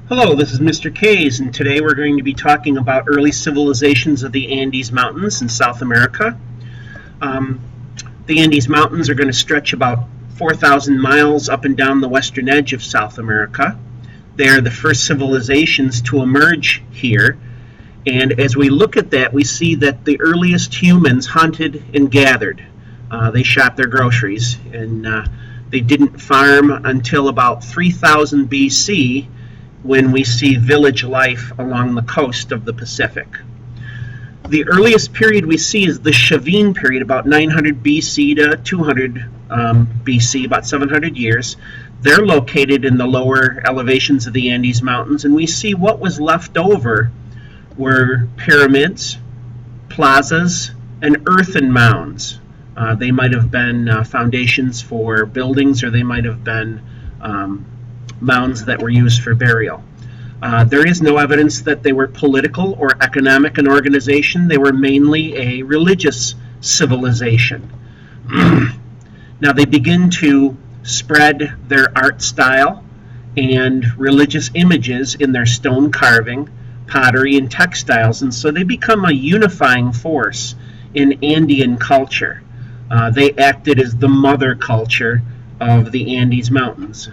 Hello, this is Mr. Kays, and today we're going to be talking about early civilizations of the Andes Mountains in South America. The Andes Mountains are going to stretch about 4,000 miles up and down the western edge of South America. They are the first civilizations to emerge here, and as we look at that, we see that the earliest humans hunted and gathered. They shot their groceries, and they didn't farm until about 3000 BC, when we see village life along the coast of the Pacific. The earliest period we see is the Shebeen Period, about 900 BC to 200 BC, about 700 years. They're located in the lower elevations of the Andes Mountains, and we see what was left over were pyramids, plazas, and earthen mounds. They might have been foundations for buildings, or they might have been mounds that were used for burial. There is no evidence that they were political or economic in organization. They were mainly a religious civilization. Now they begin to spread their art style and religious images in their stone carving, pottery, and textiles, and so they become a unifying force in Andean culture. They acted as the mother culture of the Andes Mountains.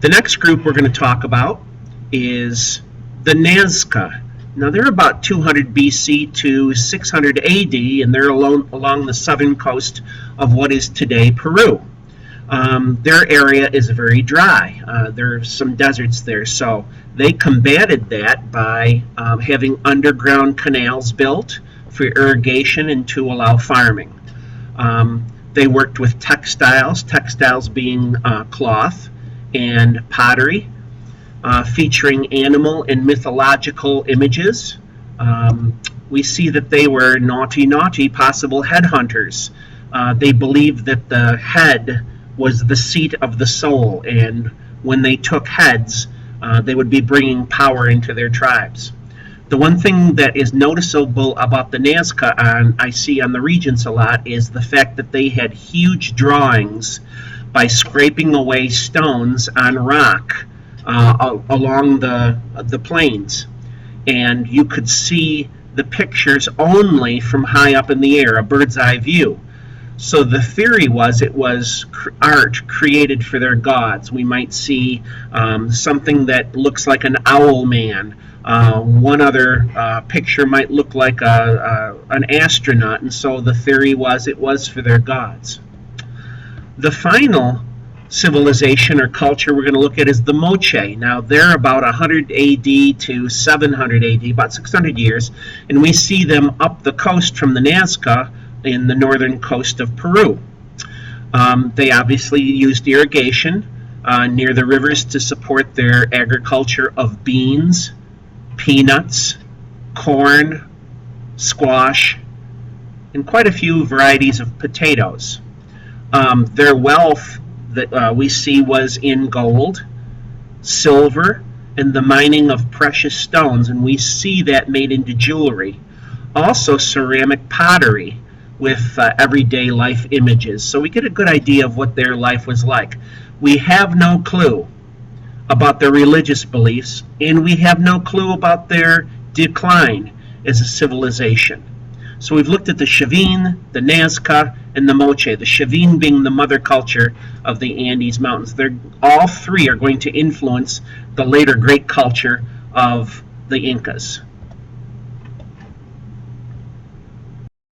The next group we're going to talk about is the Nazca. Now they're about 200 BC to 600 AD, and they're along the southern coast of what is today Peru. Their area is very dry. There's some deserts there, so they combated that by having underground canals built for irrigation and to allow farming. They worked with textiles being cloth, and pottery, featuring animal and mythological images. We see that they were naughty possible headhunters. They believed that the head was the seat of the soul, and when they took heads, they would be bringing power into their tribes. The one thing that is noticeable about the Nazca, I see on the Regents a lot, is the fact that they had huge drawings by scraping away stones on rock along the plains. And you could see the pictures only from high up in the air, a bird's eye view. So the theory was it was art created for their gods. We might see something that looks like an owl man. One other picture might look like an astronaut, and so the theory was it was for their gods. The final civilization or culture we're going to look at is the Moche. Now they're about 100 AD to 700 AD, about 600 years, and we see them up the coast from the Nazca in the northern coast of Peru. They obviously used irrigation near the rivers to support their agriculture of beans, peanuts, corn, squash, and quite a few varieties of potatoes. Their wealth that we see was in gold, silver, and the mining of precious stones, and we see that made into jewelry. Also ceramic pottery with everyday life images, so we get a good idea of what their life was like. We have no clue about their religious beliefs, and we have no clue about their decline as a civilization. So we've looked at the Shebeen, the Nazca, and the Moche, the Shebeen being the mother culture of the Andes Mountains. All three are going to influence the later great culture of the Incas.